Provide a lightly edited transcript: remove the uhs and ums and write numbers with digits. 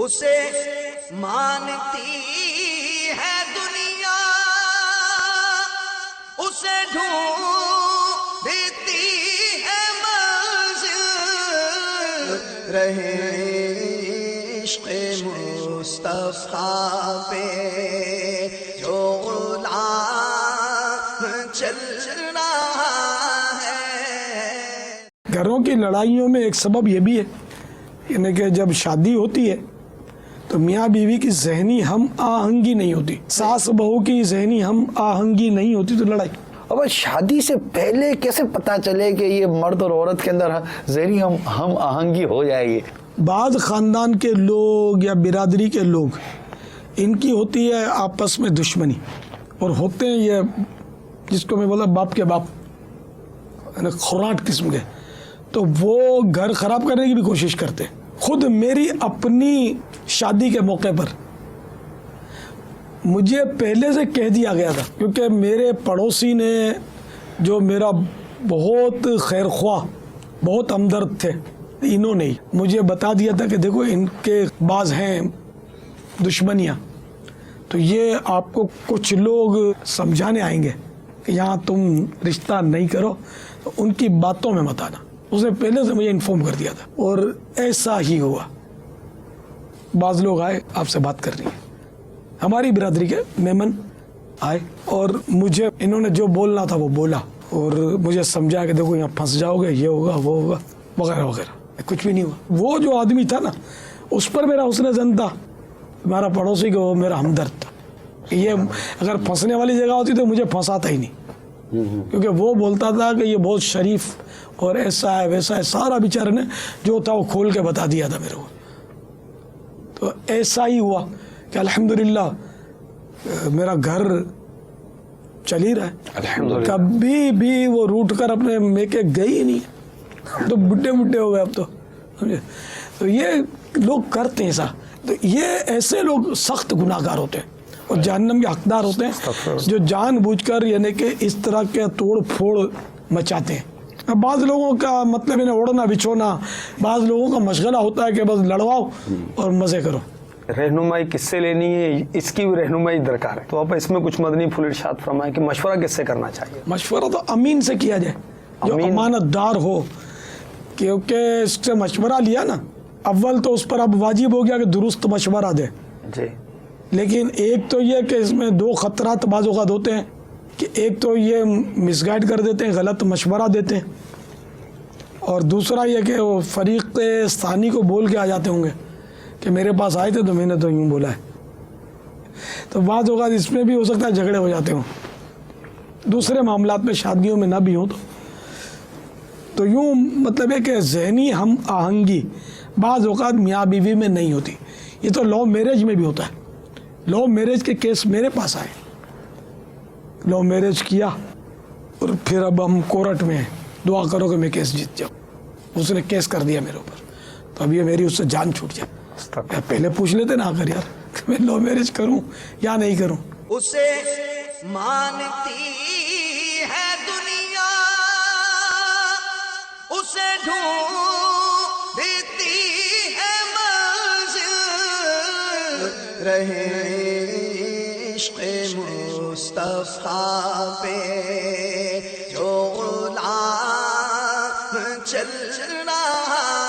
اسے مانتی ہے دنیا، اسے ڈھونڈتی ہے منزل، رہے عشق مصطفیٰ پہ جو غلام چل رہا ہے۔ گھروں کی لڑائیوں میں ایک سبب یہ بھی ہے، یعنی کہ جب شادی ہوتی ہے تو میاں بیوی کی ذہنی ہم آہنگی نہیں ہوتی، ساس بہو کی ذہنی ہم آہنگی نہیں ہوتی تو لڑائی۔ اب شادی سے پہلے کیسے پتا چلے کہ یہ مرد اور عورت کے اندر ذہنی ہم آہنگی ہو جائے گی؟ بعض خاندان کے لوگ یا برادری کے لوگ، ان کی ہوتی ہے آپس میں دشمنی، اور ہوتے ہیں یہ جس کو میں بولا باپ کے باپ، یعنی خوراٹ قسم کے، تو وہ گھر خراب کرنے کی بھی کوشش کرتے ہیں۔ خود میری اپنی شادی کے موقع پر مجھے پہلے سے کہہ دیا گیا تھا، کیونکہ میرے پڑوسی نے جو میرا بہت خیر خواہ، بہت ہمدرد تھے، انہوں نے مجھے بتا دیا تھا کہ دیکھو ان کے بعض ہیں دشمنیاں، تو یہ آپ کو کچھ لوگ سمجھانے آئیں گے کہ یہاں تم رشتہ نہیں کرو، تو ان کی باتوں میں مت آنا۔ اس نے پہلے سے مجھے انفارم کر دیا تھا، اور ایسا ہی ہوا۔ بعض لوگ آئے، آپ سے بات کر رہی ہیں، ہماری برادری کے مہمان آئے، اور مجھے انہوں نے جو بولنا تھا وہ بولا، اور مجھے سمجھا کہ دیکھو یہاں پھنس جاؤ گے، یہ ہوگا وہ ہوگا وغیرہ وغیرہ۔ کچھ بھی نہیں ہوا۔ وہ جو آدمی تھا نا، اس پر میرا حسن ظن تھا، ہمارا پڑوسی کہ وہ میرا ہمدرد تھا، کہ یہ اگر پھنسنے والی جگہ ہوتی تو مجھے پھنساتا ہی نہیں، کیونکہ وہ بولتا تھا کہ یہ بہت شریف اور ایسا ہے ویسا ہے، سارا بیچارے نے جو تھا وہ کھول کے بتا دیا تھا میرے کو۔ تو ایسا ہی ہوا کہ الحمدللہ میرا گھر چل ہی رہا ہے، کبھی بھی وہ روٹ کر اپنے میکے گئی ہی نہیں، تو بڈھے بڈھے ہو گئے اب تو سمجھے۔ تو یہ لوگ کرتے ہیں ایسا، تو یہ ایسے لوگ سخت گناہ گار ہوتے ہیں اور جہنم کے حقدار ہوتے ہیں، جو جان بوجھ کر یعنی کہ اس طرح کے توڑ پھوڑ مچاتے ہیں۔ بعض لوگوں کا مطلب انہیں اوڑھنا بچھونا، بعض لوگوں کا مشغلہ ہوتا ہے کہ بس لڑواؤ اور مزے کرو۔ رہنمائی کس سے لینی ہے، اس کی بھی رہنمائی درکار ہے، تو آپ اس میں کچھ مدنی پھول ارشاد فرمائیں کہ مشورہ کس سے کرنا چاہیے؟ مشورہ تو امین سے کیا جائے، جو امانت دار ہو، کیونکہ اس سے مشورہ لیا نا، اول تو اس پر اب واجب ہو گیا کہ درست مشورہ دے جی، لیکن ایک تو یہ کہ اس میں دو خطرات بعض اوقات ہوتے ہیں، کہ ایک تو یہ مس گائیڈ کر دیتے ہیں، غلط مشورہ دیتے ہیں، اور دوسرا یہ کہ وہ فریق ثانی کو بول کے آ جاتے ہوں گے کہ میرے پاس آئے تھے تو میں نے تو یوں بولا ہے، تو بعض اوقات اس میں بھی ہو سکتا ہے جھگڑے ہو جاتے ہوں، دوسرے معاملات میں شادیوں میں نہ بھی ہوں تو یوں مطلب ہے کہ ذہنی ہم آہنگی بعض اوقات میاں بیوی میں نہیں ہوتی۔ یہ تو لو میرج میں بھی ہوتا ہے، لو میرج کے کیس میرے پاس آئے، لو میرج کیا اور پھر اب ہم کورٹ میں ہیں، دعا کرو کہ میں کیس جیت جاؤں، اس نے کیس کر دیا میرے اوپر، تو اب یہ میری اس سے جان چھوٹ جائے۔ پہلے پوچھ لیتے نا آخر یار کہ میں لو میرج کروں یا نہیں کروں۔ اسے مانتی ہے دنیا، اسے ڈھونڈتی ہے منزل، رہے عشق مصطفیٰ پہ جو غلام چل رہا